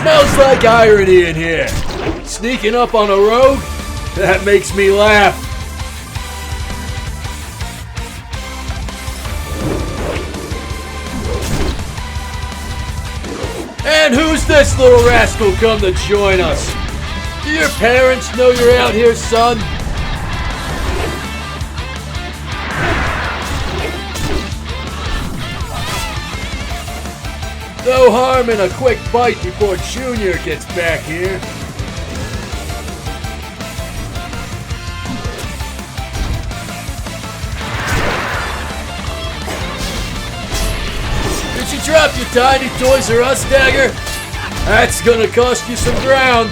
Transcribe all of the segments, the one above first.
Smells like irony in here. Sneaking up on a rogue? That makes me laugh. And who's this little rascal come to join us? Do your parents know you're out here, son? No harm in a quick bite before Junior gets back here. Did you drop your tiny Toys R Us dagger? That's gonna cost you some ground.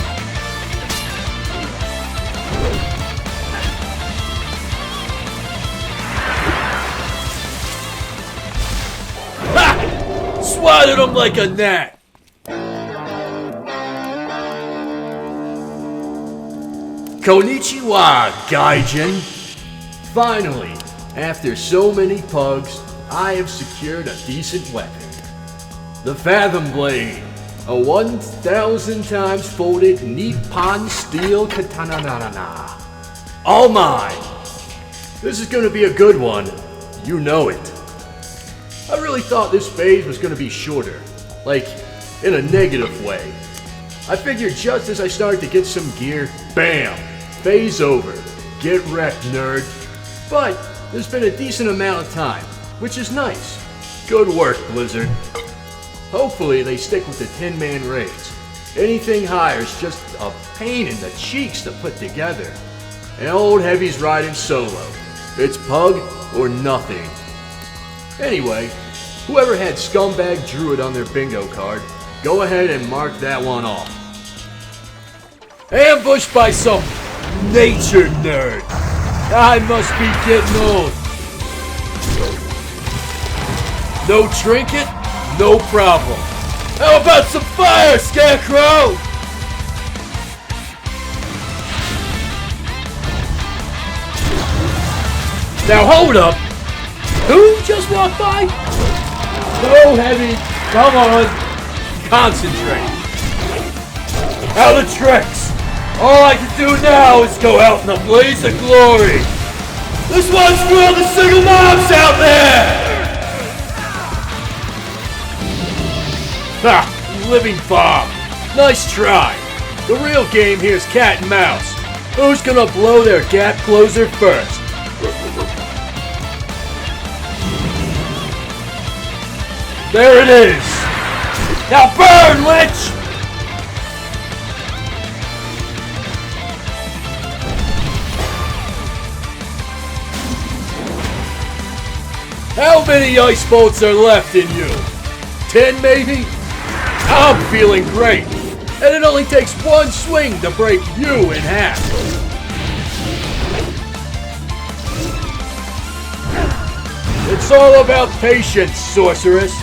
Ha! Swatted him like a gnat. Konnichiwa, Gaijin. Finally, after so many pugs, I have secured a decent weapon. The Fathom Blade, a 1,000 times folded Nippon steel katana. All mine. This is gonna be a good one. You know it. I really thought this phase was gonna be shorter, like in a negative way. I figured just as I started to get some gear, bam, phase over. Get wrecked, nerd. But there's been a decent amount of time, which is nice. Good work, Blizzard. Hopefully they stick with the 10-man raids. Anything higher is just a pain in the cheeks to put together. And old Heavy's riding solo. It's pug or nothing. Anyway, whoever had Scumbag Druid on their bingo card, go ahead and mark that one off. Ambushed by some nature nerd. I must be getting old. No trinket? No problem. How about some fire, Scarecrow? Now hold up. Who just walked by? No, Heavy. Come on. Concentrate. Out of tricks. All I can do now is go out in a blaze of glory. This one's for all the single moms out there! Ha! Living bomb. Nice try. The real game here is cat and mouse. Who's gonna blow their gap closer first? There it is! Now burn, witch! How many ice bolts are left in you? 10 maybe? I'm feeling great. And it only takes one swing to break you in half. It's all about patience, sorceress.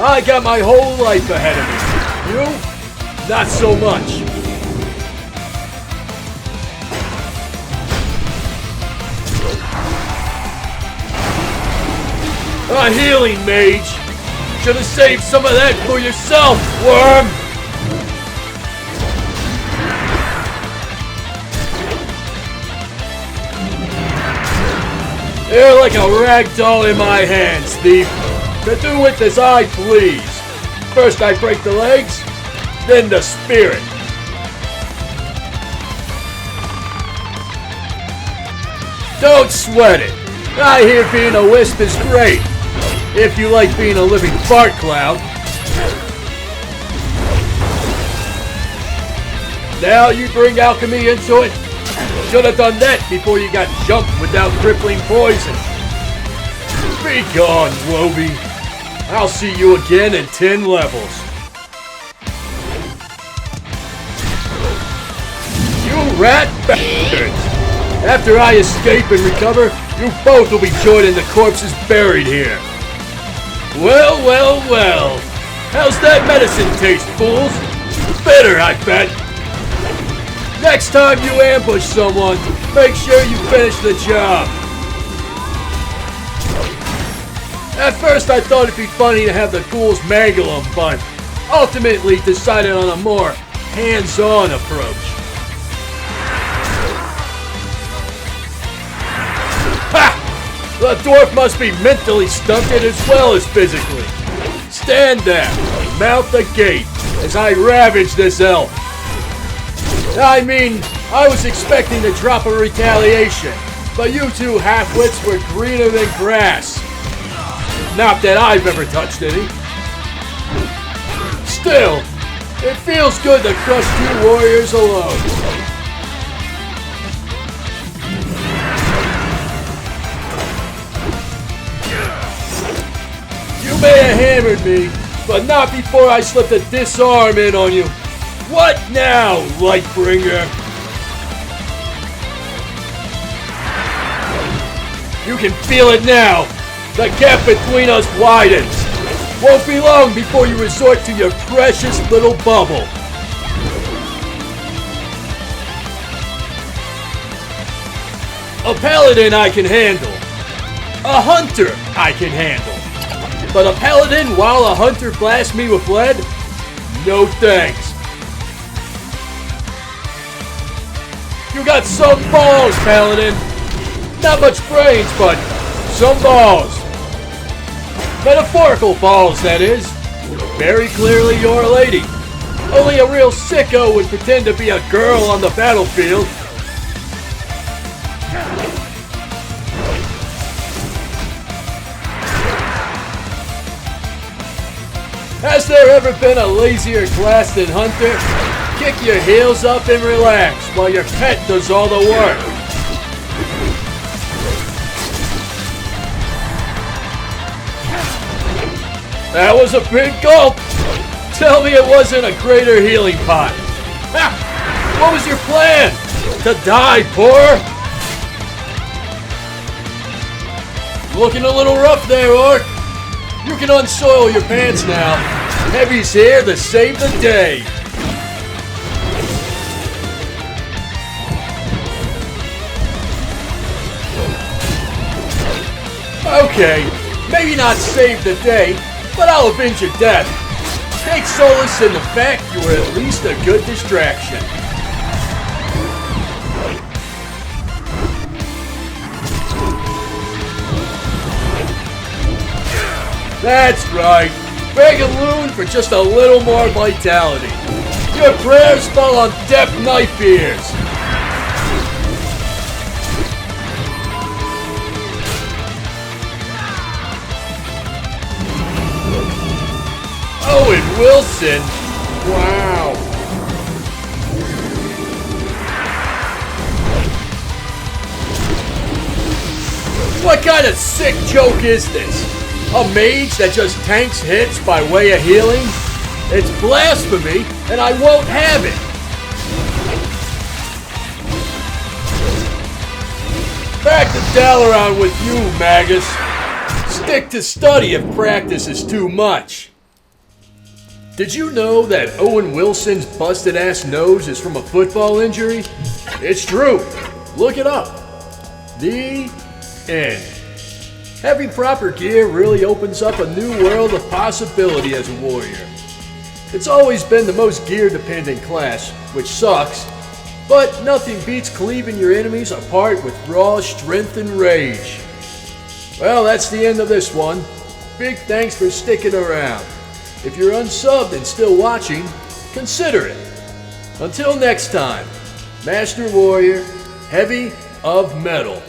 I got my whole life ahead of me. You? Not so much. A healing mage. Should have saved some of that for yourself, worm. You're like a rag doll in my hands, thief. To do with as I please. First I break the legs, then the spirit. Don't sweat it. I hear being a wisp is great. If you like being a living fart cloud. Now you bring alchemy into it? Should have done that before you got jumped without crippling poison. Be gone, Woby. I'll see you again in 10 levels. You rat bastards! After I escape and recover, you both will be joined in the corpses buried here. Well, well, well. How's that medicine taste, fools? Bitter, I bet. Next time you ambush someone, make sure you finish the job. At first I thought it'd be funny to have the ghouls mangle them, but ultimately decided on a more hands-on approach. Ha! The dwarf must be mentally stunted as well as physically. Stand there, mount the gate, as I ravage this elf. I mean, I was expecting to drop a retaliation, but you two half-wits were greener than grass. Not that I've ever touched any. Still, it feels good to crush two warriors alone. You may have hammered me, but not before I slipped a disarm in on you. What now, Lightbringer? You can feel it now. The gap between us widens. Won't be long before you resort to your precious little bubble. A paladin I can handle. A hunter I can handle. But a paladin while a hunter blasts me with lead? No thanks. You got some balls, paladin. Not much brains, but some balls. Metaphorical balls, that is. Very clearly you're a lady. Only a real sicko would pretend to be a girl on the battlefield. Has there ever been a lazier class than hunter? Kick your heels up and relax while your pet does all the work. That was a big gulp! Tell me it wasn't a greater healing pot! Ha! What was your plan? To die poor? Looking a little rough there, Orc. You can unsoil your pants now. Heavy's here to save the day. Okay, maybe not save the day, but I'll avenge your death. Take solace in the fact you were at least a good distraction. That's right. Beg a loon for just a little more vitality. Your prayers fall on deaf knife ears. Owen Wilson? Wow. What kind of sick joke is this? A mage that just tanks hits by way of healing? It's blasphemy, and I won't have it! Back to Dalaran with you, Magus. Stick to study if practice is too much. Did you know that Owen Wilson's busted-ass nose is from a football injury? It's true. Look it up. The end. Having proper gear really opens up a new world of possibility as a warrior. It's always been the most gear-dependent class, which sucks, but nothing beats cleaving your enemies apart with raw strength and rage. Well, that's the end of this one. Big thanks for sticking around. If you're unsubbed and still watching, consider it. Until next time, Master Warrior, Heavy of Metal.